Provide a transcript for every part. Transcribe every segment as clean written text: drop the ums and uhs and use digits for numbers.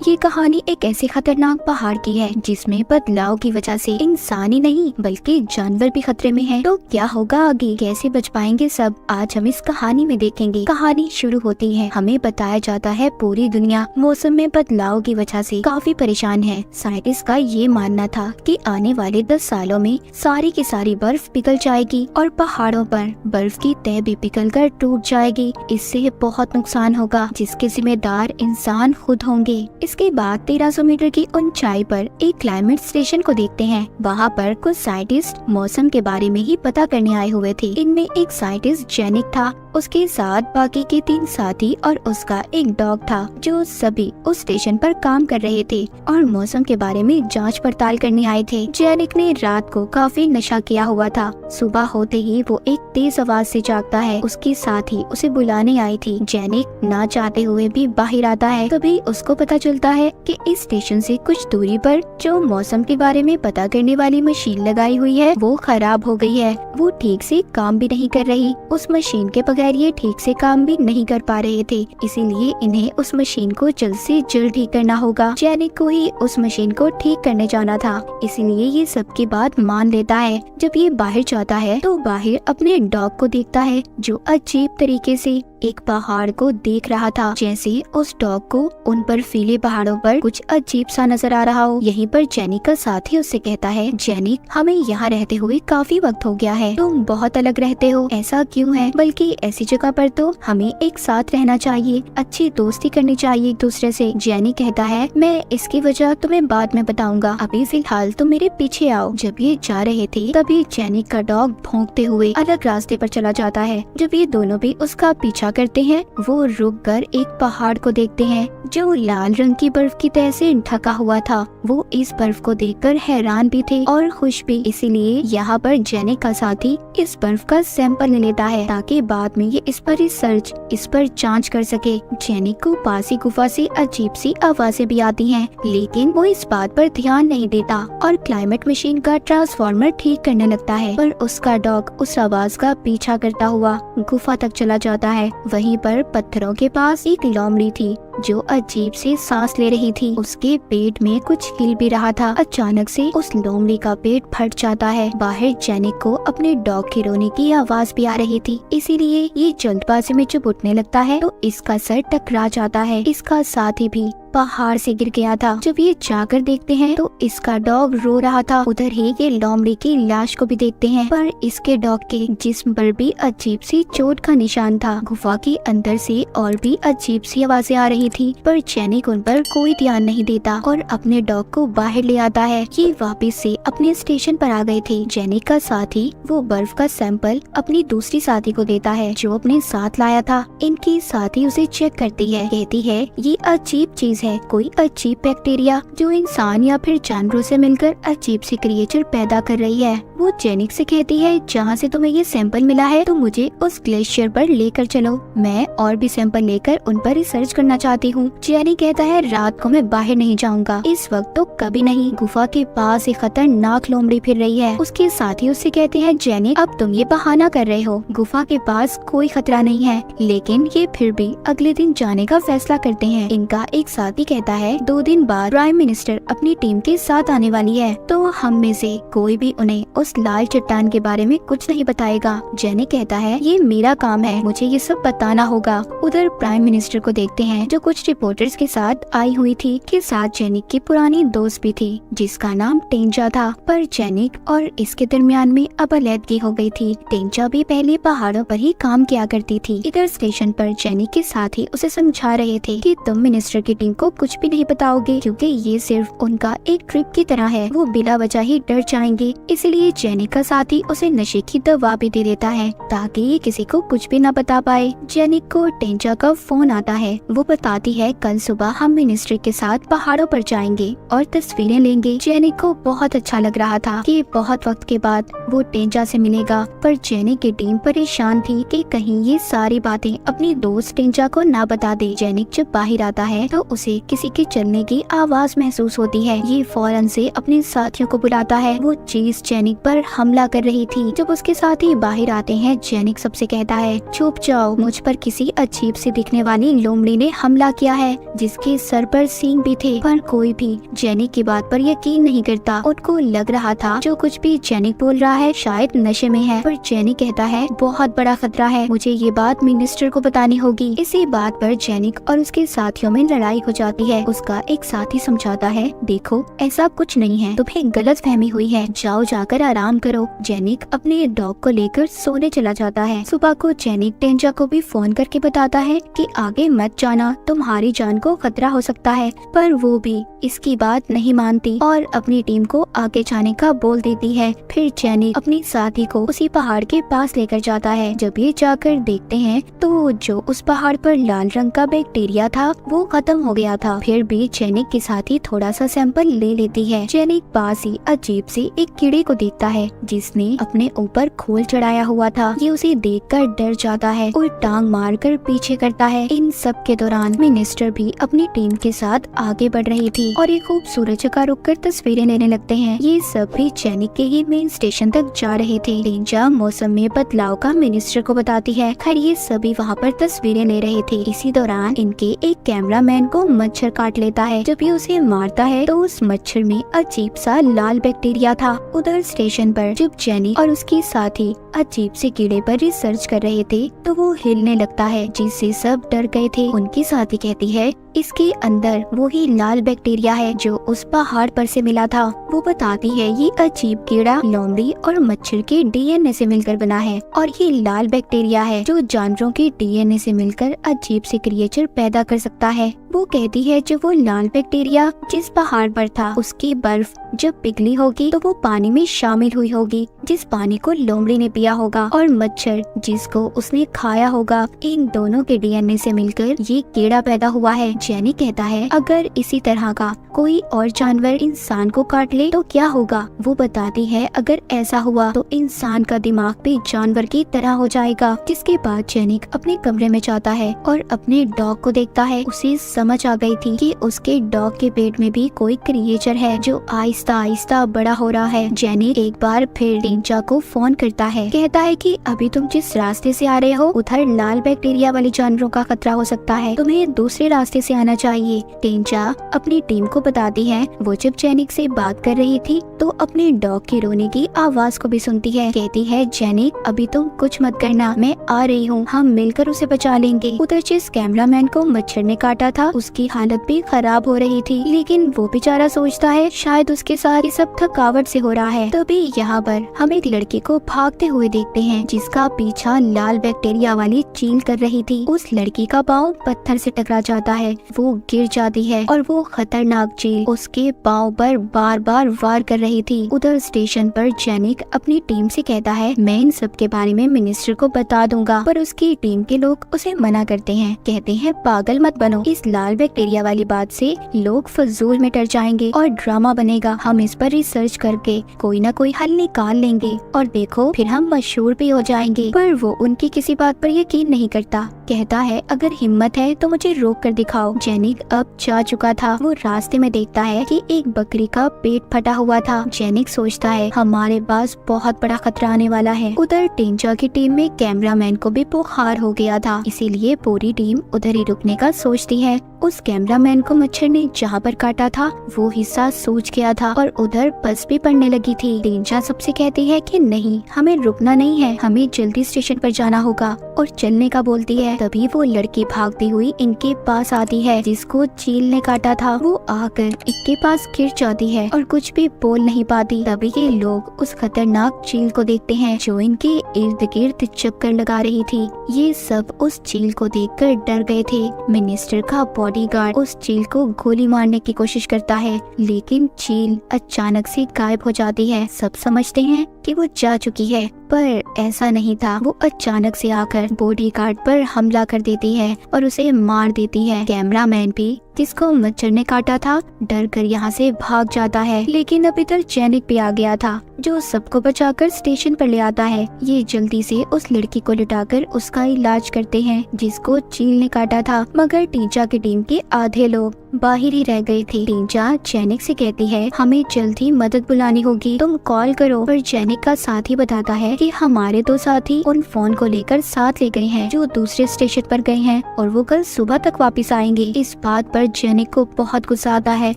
ये कहानी एक ऐसे खतरनाक पहाड़ की है जिसमें बदलाव की वजह से इंसान ही नहीं बल्कि जानवर भी खतरे में है। तो क्या होगा आगे, कैसे बच पाएंगे सब, आज हम इस कहानी में देखेंगे। कहानी शुरू होती है, हमें बताया जाता है पूरी दुनिया मौसम में बदलाव की वजह से काफी परेशान है। साइंटिस्ट का ये मानना था कि आने वाले 10 सालों में सारी की सारी बर्फ पिघल जाएगी और पहाड़ों पर बर्फ की तह भी पिघल कर टूट जाएगी। इससे बहुत नुकसान होगा जिसके जिम्मेदार इंसान खुद होंगे। इसके बाद 1300 मीटर की ऊंचाई पर एक क्लाइमेट स्टेशन को देखते हैं। वहाँ पर कुछ साइंटिस्ट मौसम के बारे में ही पता करने आए हुए थे। इनमें एक साइंटिस्ट जेनिक था, उसके साथ बाकी के 3 साथी और उसका एक डॉग था, जो सभी उस स्टेशन पर काम कर रहे थे और मौसम के बारे में जांच पड़ताल करने आए थे। जेनिक ने रात को काफी नशा किया हुआ था। सुबह होते ही वो एक तेज आवाज से जागता है। उसकी साथी उसे बुलाने आई थी। जेनिक ना चाहते हुए भी बाहर आता है। तभी उसको पता चलता है कि इस स्टेशन से कुछ दूरी पर जो मौसम के बारे में पता करने वाली मशीन लगाई हुई है वो खराब हो गई है। वो ठीक से काम भी नहीं कर रही। उस मशीन के बगैर ये ठीक से काम भी नहीं कर पा रहे थे, इसीलिए इन्हें उस मशीन को जल्द से जल्द ठीक करना होगा। जेनिक को ही उस मशीन को ठीक करने जाना था, इसीलिए ये सबकी बात मान लेता है। जब ये बाहर जाता है तो बाहर अपने डॉग को देखता है जो अजीब तरीके से एक पहाड़ को देख रहा था, जैसे उस डॉग को उन बर्फीले पहाड़ों पर कुछ अजीब सा नजर आ रहा हो। यहीं पर जेनिक का साथी उससे कहता है, जेनिक हमें यहाँ रहते हुए काफी वक्त हो गया है, तुम बहुत अलग रहते हो, ऐसा क्यों है? बल्कि ऐसी जगह पर तो हमें एक साथ रहना चाहिए, अच्छी दोस्ती करनी चाहिए एक दूसरे से। जेनिक कहता है, मैं इसकी वजह तुम्हें बाद में बताऊंगा, अभी फिलहाल तुम मेरे पीछे आओ। जब ये जा रहे थे तभी जेनिक का डॉग भौंकते हुए अलग रास्ते पर चला जाता है। जब ये दोनों भी उसका पीछा करते हैं, वो रुक कर एक पहाड़ को देखते हैं जो लाल रंग की बर्फ की तह से ढका हुआ था। वो इस बर्फ को देखकर हैरान भी थे और खुश भी, इसीलिए यहाँ पर जेनिक का साथी इस बर्फ का सैंपल ले लेता है ताकि बाद में ये इस पर रिसर्च, इस पर जांच कर सके। जेनिक को पास ही गुफा से अजीब सी आवाजें भी आती हैं, लेकिन वो इस बात पर ध्यान नहीं देता और क्लाइमेट मशीन का ट्रांसफार्मर ठीक करने लगता है। पर उसका डॉग उस आवाज का पीछा करता हुआ गुफा तक चला जाता है। वहीं पर पत्थरों के पास एक लोमड़ी थी जो अजीब से सांस ले रही थी। उसके पेट में कुछ हिल भी रहा था। अचानक से उस लोमड़ी का पेट फट जाता है। बाहर जेनिक को अपने डॉग के रोने की आवाज भी आ रही थी, इसीलिए ये जल्दबाजी में जब उठने लगता है तो इसका सर टकरा जाता है। इसका साथी भी पहाड़ से गिर गया था। जब ये जाकर देखते हैं तो इसका डॉग रो रहा था। उधर ही ये लोमड़ी की लाश को भी देखते हैं, पर इसके डॉग के जिस्म पर भी अजीब सी चोट का निशान था। गुफा के अंदर से और भी अजीब सी आवाजें आ रही थी, पर जेनिक उन पर कोई ध्यान नहीं देता और अपने डॉग को बाहर ले आता है। ये वापस से अपने स्टेशन पर आ गए थे। जेनिक का साथी वो बर्फ का सैंपल अपनी दूसरी साथी को देता है जो अपने साथ लाया था। इनकी साथी उसे चेक करती है, कहती है ये अजीब चीज है, कोई अजीब बैक्टीरिया जो इंसान या फिर जानवरों से मिलकर अजीब सी क्रिएचर पैदा कर रही है। वो जेनिक से कहती है, जहाँ से तुम्हें ये सैंपल मिला है तो मुझे उस ग्लेशियर पर लेकर चलो, मैं और भी सैंपल लेकर उन पर रिसर्च करना चाहती हूँ। जेनिक कहता है, रात को मैं बाहर नहीं जाऊंगा, इस वक्त तो कभी नहीं। गुफा के पास एक खतरनाक लोमड़ी फिर रही है। उसके साथी उससे कहते हैं, जेनिक अब तुम ये बहाना कर रहे हो, गुफा के पास कोई खतरा नहीं है। लेकिन ये फिर भी अगले दिन जाने का फैसला करते हैं। इनका एक साथी कहता है, 2 दिन बाद प्राइम मिनिस्टर अपनी टीम के साथ आने वाली है, तो हम में से कोई भी उन्हें उस लाल चट्टान के बारे में कुछ नहीं बताएगा। जेनिक कहता है, ये मेरा काम है, मुझे ये सब बताना होगा। उधर प्राइम मिनिस्टर को देखते हैं जो कुछ रिपोर्टर्स के साथ आई हुई थी। के साथ जेनिक की पुरानी दोस्त भी थी जिसका नाम टेंचा था, पर जेनिक और इसके दरमियान में अब अलैदगी हो गई थी। टेंचा भी पहले पहाड़ों पर ही काम किया करती थी। इधर स्टेशन पर जेनिक के साथी उसे समझा रहे थे कि तुम मिनिस्टर की टीम को कुछ भी नहीं बताओगे क्योंकि ये सिर्फ उनका एक ट्रिप की तरह है, वो बिना वजह ही डर जाएंगे। इसलिए जेनिक का साथी उसे नशे की दवा भी दे देता है ताकि ये किसी को कुछ भी न बता पाए। जेनिक को टेंचा का फोन आता है। वो बताती है, कल सुबह हम मिनिस्ट्री के साथ पहाड़ों पर जाएंगे और तस्वीरें लेंगे। जेनिक को बहुत अच्छा लग रहा था कि बहुत वक्त के बाद वो टेंचा से मिलेगा, पर जेनिक की टीम परेशान थी कि कहीं ये सारी बातें अपनी दोस्त टेंचा को ना बता दे। जेनिक जब बाहर आता है तो उसे किसी के चलने की आवाज महसूस होती है। ये फौरन से अपने साथियों को बुलाता है। वो चीज जेनिक पर हमला कर रही थी। जब उसके साथी बाहर आते हैं, जेनिक सबसे कहता है, चुप जाओ, मुझ पर किसी अजीब से दिखने वाली लोमड़ी ने हमला हमला किया है, जिसके सर पर सींग भी थे, पर कोई भी जेनिक की बात पर यकीन नहीं करता। उनको लग रहा था जो कुछ भी जेनिक बोल रहा है शायद नशे में है, पर जेनिक कहता है बहुत बड़ा खतरा है, मुझे ये बात मिनिस्टर को बतानी होगी। इसी बात पर जेनिक और उसके साथियों में लड़ाई हो जाती है। उसका एक साथी समझाता है, देखो ऐसा कुछ नहीं है, तुम्हें गलतफहमी हुई है, जाओ जाकर आराम करो। जेनिक अपने डॉग को लेकर सोने चला जाता है। सुबह को जेनिक टेंजा को भी फोन करके बताता है कि आगे मत जाना, तुम्हारी जान को खतरा हो सकता है, पर वो भी इसकी बात नहीं मानती और अपनी टीम को आगे जाने का बोल देती है। फिर जेनिक अपनी साथी को उसी पहाड़ के पास लेकर जाता है। जब ये जाकर देखते हैं तो जो उस पहाड़ पर लाल रंग का बैक्टीरिया था वो खत्म हो गया था। फिर भी जेनिक के साथी थोड़ा सा सैंपल ले लेती है। जेनिक पास ही अजीब से एक कीड़े को देखता है जिसने अपने ऊपर खोल चढ़ाया हुआ था। ये उसे देखकर डर जाता है और टांग मारकर पीछे करता है। इन सब के दौरान मिनिस्टर भी अपनी टीम के साथ आगे बढ़ रही थी और एक खूबसूरत जगह रुककर तस्वीरें लेने लगते हैं। ये सब भी जेनिक के ही मेन स्टेशन तक जा रहे थे। टेंजा मौसम में बदलाव का मिनिस्टर को बताती है। खैर ये सभी वहाँ पर तस्वीरें ले रहे थे। इसी दौरान इनके एक कैमरामैन को मच्छर काट लेता है। जब ये उसे मारता है तो उस मच्छर में अजीब सा लाल बैक्टीरिया था। उधर स्टेशन पर जब जेनी और उसकी साथी अजीब से कीड़े पर रिसर्च कर रहे थे तो वो हिलने लगता है, जिससे सब डर गए थे। उनकी साथी कहती है इसके अंदर वही लाल बैक्टीरिया है जो उस पहाड़ पर से मिला था। वो बताती है ये अजीब कीड़ा लोमड़ी और मच्छर के डीएनए से मिलकर बना है और ये लाल बैक्टीरिया है जो जानवरों के डीएनए से मिलकर अजीब से क्रिएचर पैदा कर सकता है। वो कहती है जो वो लाल बैक्टीरिया जिस पहाड़ पर था उसकी बर्फ जब पिघली होगी तो वो पानी में शामिल हुई होगी, जिस पानी को लोमड़ी ने पिया होगा, और मच्छर जिसको उसने खाया होगा। इन दोनों के डीएनए से मिलकर ये कीड़ा पैदा हुआ है। जेनी कहता है अगर इसी तरह का कोई और जानवर इंसान को काट ले तो क्या होगा। वो बताती है अगर ऐसा हुआ तो इंसान का दिमाग भी जानवर की तरह हो जाएगा। जिसके बाद जेनिक अपने कमरे में जाता है और अपने डॉग को देखता है। उसे समझ आ गई थी कि उसके डॉग के पेट में भी कोई क्रिएचर है जो आहिस्ता आहिस्ता बड़ा हो रहा है। जेनिक एक बार फिर टेंजा को फोन करता है, कहता है कि अभी तुम जिस रास्ते से आ रहे हो उधर लाल बैक्टीरिया वाले जानवरों का खतरा हो सकता है, तुम्हें दूसरे रास्ते से आना चाहिए। टेंजा अपनी टीम को बताती है। वो जब जेनिक से बात कर रही थी तो अपने डॉग के रोने की आवाज को भी सुनती है। कहती है जेनिक अभी तुम कुछ मत करना, मैं आ रही हूँ, हम मिलकर उसे बचा लेंगे। उधर जिस कैमरामैन को मच्छर ने काटा था उसकी हालत भी खराब हो रही थी, लेकिन वो बेचारा सोचता है शायद उसके साथ ये सब थकावट से हो रहा है। तभी यहाँ पर हम एक लड़के को भागते हुए देखते हैं जिसका पीछा लाल बैक्टीरिया वाली चील कर रही थी। उस लड़की का पाँव पत्थर से टकरा जाता है, वो गिर जाती है और वो खतरनाक चील उसके पाँव पर बार बार वार कर रही थी। उधर स्टेशन पर जेनिक अपनी टीम से कहता है मैं इन सब के बारे में मिनिस्टर को बता दूंगा, पर उसकी टीम के लोग उसे मना करते हैं। कहते हैं पागल मत बनो, इस लाल बैक्टीरिया वाली बात से लोग फजूल में डर जाएंगे और ड्रामा बनेगा। हम इस पर रिसर्च करके कोई ना कोई हल निकाल लेंगे और देखो फिर हम मशहूर भी हो जाएंगे। पर वो उनकी किसी बात पर यकीन नहीं करता। कहता है अगर हिम्मत है तो मुझे रोक कर दिखाओ। जेनिक अब जा चुका था। वो रास्ते में देखता है कि एक बकरी का पेट फटा हुआ था। जेनिक सोचता है हमारे पास बहुत बड़ा खतरा आने वाला है। उधर टेंजा की टीम में कैमरामैन को भी बुखार हो गया था, इसीलिए पूरी टीम उधर ही रुकने का सोचती है। उस कैमरामैन को मच्छर ने जहाँ पर काटा था वो हिस्सा सूज गया था और उधर पस भी पड़ने लगी थी। टेंजा सबसे कहती है कि नहीं, हमें रुकना नहीं है, हमें जल्दी स्टेशन पर जाना होगा और चलने का बोलती है। तभी वो लड़की भागती हुई इनके पास आती है जिसको चील ने काटा था। वो आकर इनके पास गिर जाती है और कुछ भी बोल नहीं पाती। तभी ये लोग उस खतरनाक चील को देखते हैं जो इनके इर्द गिर्द चक्कर लगा रही थी। ये सब उस चील को देखकर डर गए थे। मिनिस्टर का बॉडीगार्ड उस चील को गोली मारने की कोशिश करता है, लेकिन चील अचानक से गायब हो जाती है। सब समझते हैं कि वो जा चुकी है, पर ऐसा नहीं था। वो अचानक से आकर बॉडीगार्ड पर हमला कर देती है और उसे मार देती है। कैमरामैन भी जिसको मच्छर ने काटा था डर कर यहाँ से भाग जाता है, लेकिन अब इधर जेनिक भी आ गया था जो सबको बचाकर स्टेशन पर ले आता है। ये जल्दी से उस लड़की को लिटाकर उसका इलाज करते हैं जिसको चील ने काटा था, मगर टेंजा की टीम के आधे लोग बाहर ही रह गए थे। टेंजा जेनिक से कहती है हमें जल्द ही मदद बुलानी होगी, तुम कॉल करो। पर जेनिक का साथी बताता है कि हमारे दो साथी उन फोन को लेकर साथ ले गए हैं जो दूसरे स्टेशन पर गए हैं और वो कल सुबह तक वापस आएंगे। इस बात पर जेनिक को बहुत गुस्सा आता है।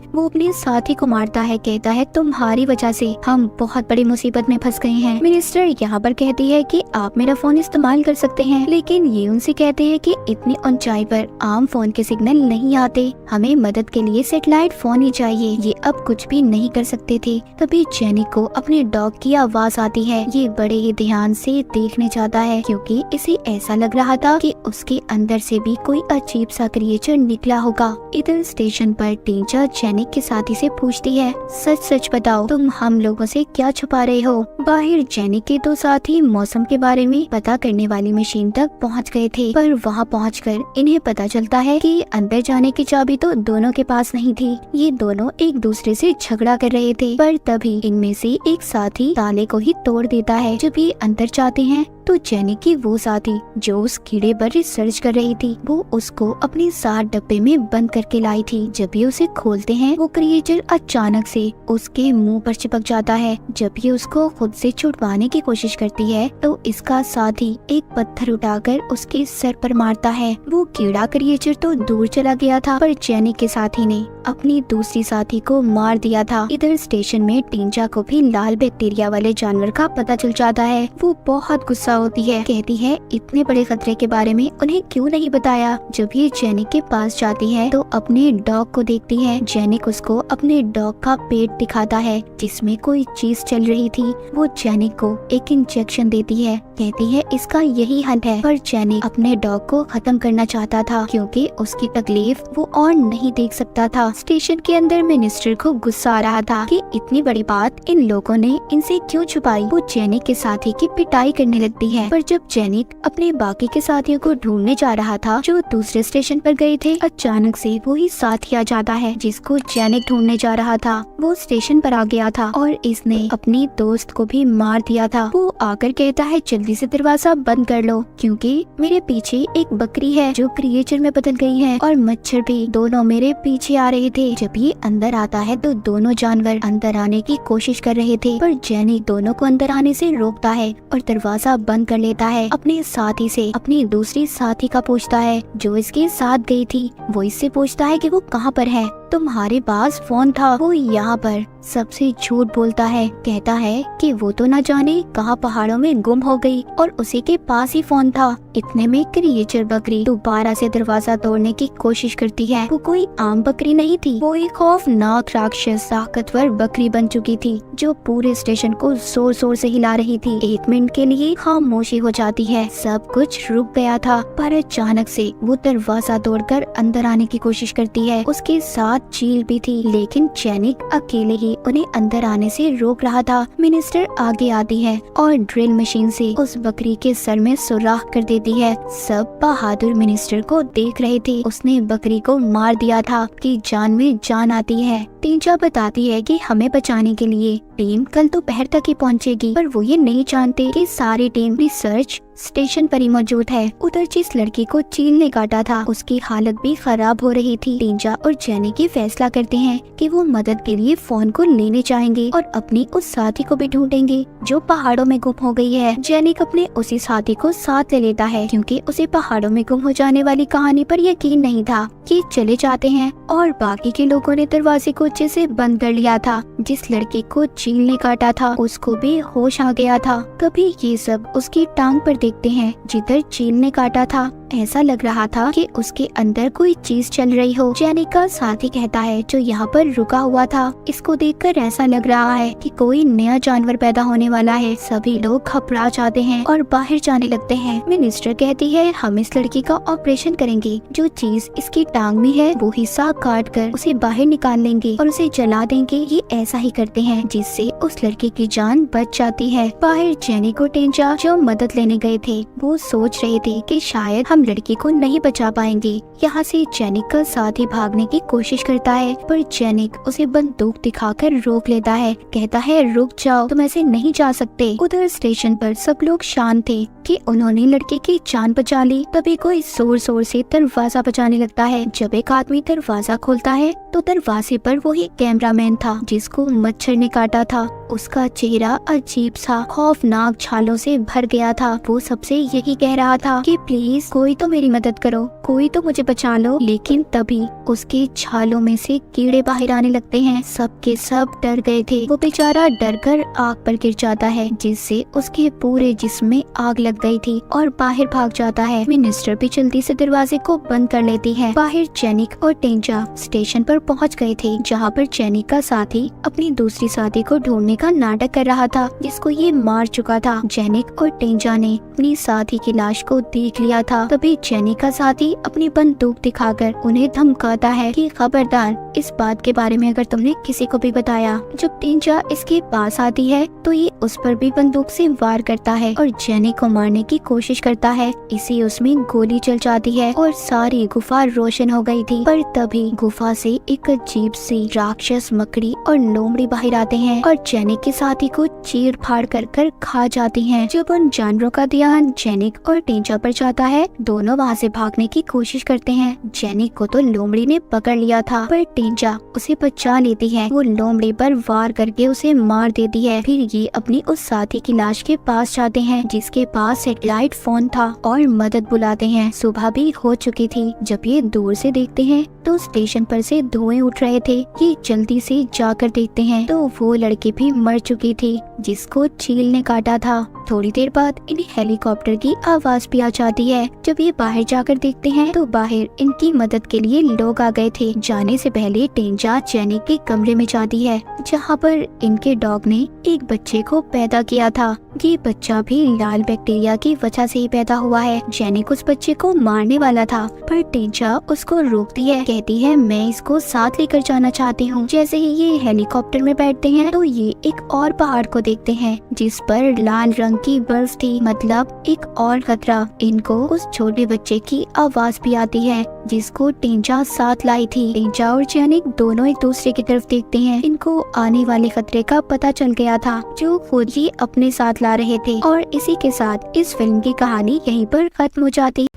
वो अपने साथी को मारता है, कहता है तुम्हारी वजह से हम बहुत बड़ी मुसीबत में फंस गए हैं। मिनिस्टर यहाँ पर कहती है कि आप मेरा फोन इस्तेमाल कर सकते हैं, लेकिन ये उनसे कहते हैं कि इतनी ऊंचाई पर आम फोन के सिग्नल नहीं आते, हमें मदद के लिए सैटेलाइट फोन ही चाहिए। ये अब कुछ भी नहीं कर सकते थे। तभी जेनिक को अपने डॉग की आवाज आती है। ये बड़े ही ध्यान से देखने जाता है क्योंकि इसे ऐसा लग रहा था कि उसके अंदर से भी कोई अजीब सा क्रिएचर निकला होगा। इधर स्टेशन पर टीचा जेनिक के साथी से पूछती है, सच सच बताओ तुम हम लोगों से क्या छुपा रहे हो। बाहर जेनिक के दो साथी मौसम के बारे में पता करने वाली मशीन तक पहुंच गए थे, पर वहां पहुंचकर इन्हें पता चलता है कि अंदर जाने की चाबी तो दोनों के पास नहीं थी। ये दोनों एक दूसरे से झगड़ा कर रहे थे, पर तभी इनमें से एक साथी ताले को ही तोड़ देता है। जब ये अंदर जाते हैं तो जेनिक की वो साथी जो उस कीड़े पर रिसर्च कर रही थी, वो उसको अपने साथ डब्बे में बंद करके लाई थी। जब ये उसे खोलते हैं, वो क्रिएचर अचानक से उसके मुंह पर चिपक जाता है। जब ये उसको खुद से छुड़वाने की कोशिश करती है तो इसका साथी एक पत्थर उठाकर उसके सर पर मारता है। वो कीड़ा क्रिएचर तो दूर चला गया था, पर जेनिक के साथी ने अपनी दूसरी साथी को मार दिया था। इधर स्टेशन में टींचा को भी लाल बैक्टीरिया वाले जानवर का पता चल जाता है। वो बहुत गुस्सा होती है, कहती है इतने बड़े खतरे के बारे में उन्हें क्यों नहीं बताया। जब ये जेनिक के पास जाती है तो अपने डॉग को देखती है। जेनिक उसको अपने डॉग का पेट दिखाता है जिसमें कोई चीज चल रही थी। वो जेनिक को एक इंजेक्शन देती है, कहती है इसका यही हल है, पर जेनिक अपने डॉग को खत्म करना चाहता था क्योंकि उसकी तकलीफ वो और नहीं देख सकता था। स्टेशन के अंदर मिनिस्टर को गुस्सा आ रहा था कि इतनी बड़ी बात इन लोगों ने इनसे क्यों छुपाई। वो जेनिक के साथी की पिटाई करने लगती है, पर जब जेनिक अपने बाकी के साथियों को ढूंढने जा रहा था जो दूसरे स्टेशन पर गए थे, अचानक से वही साथी आ जाता है जिसको जेनिक ढूंढने जा रहा था। वो स्टेशन पर आ गया था और इसने अपनी दोस्त को भी मार दिया था। वो आकर कहता है जल्दी से दरवाजा बंद कर लो क्योंकि मेरे पीछे एक बकरी है जो क्रिएचर में बदल गई है और मच्छर भी दोनों मेरे पीछे आ रहे थे। जब ये अंदर आता है तो दोनों जानवर अंदर आने की कोशिश कर रहे थे, पर जेनिक दोनों को अंदर आने से रोकता है और दरवाजा बंद कर लेता है। अपने साथी से अपनी दूसरी साथी का पूछता है जो इसके साथ गई थी। वो इससे पूछता है कि वो कहाँ पर है। तुम्हारे पास फोन था। वो यहाँ पर सबसे झूठ बोलता है, कहता है कि वो तो न जाने कहाँ पहाड़ों में गुम हो गई और उसी के पास ही फोन था। इतने में क्रिएचर बकरी दोबारा से दरवाजा तोड़ने की कोशिश करती है। वो कोई आम बकरी नहीं थी, वो एक खौफनाक राक्षस ताकतवर बकरी बन चुकी थी जो पूरे स्टेशन को जोर जोर से हिला रही थी। 1 मिनट के लिए खामोशी हो जाती है, सब कुछ रुक गया था, पर अचानक से वो दरवाजा तोड़कर अंदर आने की कोशिश करती है। उसके साथ चील भी थी, लेकिन जेनिक अकेले ही उन्हें अंदर आने से रोक रहा था। मिनिस्टर आगे आती है और ड्रिल मशीन से उस बकरी के सर में सुराख कर देती है। सब बहादुर मिनिस्टर को देख रहे थे। उसने बकरी को मार दिया था कि जान में जान आती है। टींचा बताती है कि हमें बचाने के लिए टीम कल दोपहर तक ही पहुंचेगी, पर वो ये नहीं जानते कि सारी टीम रिसर्च स्टेशन पर ही मौजूद है। उधर जिस लड़की को चील ने काटा था उसकी हालत भी खराब हो रही थी। टींचा और जेनिक की फैसला करते हैं कि वो मदद के लिए फोन को लेने जाएंगे और अपनी उस साथी को भी ढूंढेंगे जो पहाड़ों में गुम हो गई है। जेनिक अपने उसी साथी को साथ ले लेता है क्योंकि उसे पहाड़ों में गुम हो जाने वाली कहानी पर यकीन नहीं था। कि चले जाते हैं और बाकी के लोगों ने दरवाजे को अच्छे से बंद कर लिया था। जिस लड़की को चील ने काटा था उसको भी होश आ गया था। तभी ये सब उसकी टांग पर देखते हैं जिधर चील ने काटा था। ऐसा लग रहा था कि उसके अंदर कोई चीज चल रही हो। जेनिक का साथी कहता है जो यहाँ पर रुका हुआ था, इसको देखकर ऐसा लग रहा है कि कोई नया जानवर पैदा होने वाला है। सभी लोग घबरा जाते हैं और बाहर जाने लगते हैं। मिनिस्टर कहती है हम इस लड़की का ऑपरेशन करेंगे, जो चीज इसकी टांग में है वो हिस्सा काट कर उसे बाहर निकाल लेंगे और उसे जला देंगे। ये ऐसा ही करते हैं जिससे उस लड़की की जान बच जाती है। बाहर जेनिक और टेंचा जो मदद लेने गए थे वो सोच रहे थे कि शायद हम लड़की को नहीं बचा पाएंगे। यहाँ से जेनिक का साथी भागने की कोशिश करता है, पर जेनिक उसे बंदूक दिखाकर रोक लेता है। कहता है रुक जाओ, तुम ऐसे नहीं जा सकते। उधर स्टेशन पर सब लोग शांत थे कि उन्होंने लड़के की जान बचा ली। तभी कोई जोर जोर से दरवाजा बजाने लगता है। जब एक आदमी दरवाजा खोलता है तो दरवाजे पर वही कैमरामैन था जिसको मच्छर ने काटा था। उसका चेहरा अजीब सा खौफनाक छालों से भर गया था। वो सबसे यही कह रहा था कि प्लीज कोई तो मेरी मदद करो, कोई तो मुझे बचा लो। लेकिन तभी उसके छालों में से कीड़े बाहर आने लगते हैं। सब के सब डर गए थे। वो बेचारा डर कर आग पर गिर जाता है, जिससे उसके पूरे जिस्म में आग लग गई थी और बाहर भाग जाता है। मिनिस्टर भी जल्दी से दरवाजे को बंद कर लेती है। बाहर जेनिक और टेंजा स्टेशन पर पहुंच गए थे, जहां पर जेनिक का साथी अपनी दूसरी साथी को ढूंढने का नाटक कर रहा था, जिसको ये मार चुका था। जेनिक और टेंजा ने अपनी साथी की लाश को देख लिया था। तभी जेनिक का साथी अपनी बंदूक दिखाकर उन्हें धमकाता है कि खबरदार, इस बात के बारे में अगर तुमने किसी को भी बताया। जब टेंजा इसके पास आती है तो ये उस पर भी बंदूक से वार करता है और जेनिक को मारने की कोशिश करता है। इसी उसमें गोली चल जाती है और सारी गुफा रोशन हो गई थी। पर तभी गुफा से एक अजीब सी राक्षस मकड़ी और लोमड़ी बाहर आते हैं और जेनिक के साथी को चीर फाड़ कर खा जाती हैं। जब उन जानवरों का ध्यान जेनिक और टेंजा पर जाता है, दोनों वहाँ से भागने की कोशिश करते हैं। जेनिक को तो लोमड़ी ने पकड़ लिया था, पर टेंजा उसे बचा लेती है। वो लोमड़ी पर वार करके उसे मार देती है। फिर ये अपनी उस साथी की लाश के पास जाते हैं, जिसके पास सैटेलाइट फोन था, और मदद बुलाते हैं। सुबह भी हो चुकी थी। जब ये दूर से देखते हैं तो स्टेशन पर से धुएं उठ रहे थे। ये जल्दी से जाकर देखते हैं तो वो लड़की भी मर चुकी थी, जिसको चील ने काटा था। थोड़ी देर बाद इन्हें हेलीकॉप्टर की आवाज भी आ जाती है। जब ये बाहर जाकर देखते हैं तो बाहर इनकी मदद के लिए लोग आ गए थे। जाने से पहले टेंजा जेनिक के कमरे में जाती है, जहाँ पर इनके डॉग ने एक बच्चे को पैदा किया था। ये बच्चा भी लाल बैक्टीरिया की वजह से ही पैदा हुआ है। जेनिक उस बच्चे को मारने वाला था, पर टेंजा उसको रोकती है, कहती है मैं इसको साथ लेकर जाना चाहती हूँ। जैसे ही ये हेलीकॉप्टर में बैठते हैं तो ये एक और पहाड़ को देखते हैं, जिस पर लाल रंग की बर्फ थी, मतलब एक और खतरा। इनको उस छोटे बच्चे की आवाज भी आती है, जिसको टेंजा साथ लाई थी। टेंजा और जेनिक दोनों एक दूसरे की तरफ देखते हैं। इनको आने वाले खतरे का पता चल गया था, जो खुद ही अपने साथ ला रहे थे। और इसी के साथ इस फिल्म की कहानी यहीं पर खत्म हो जाती है।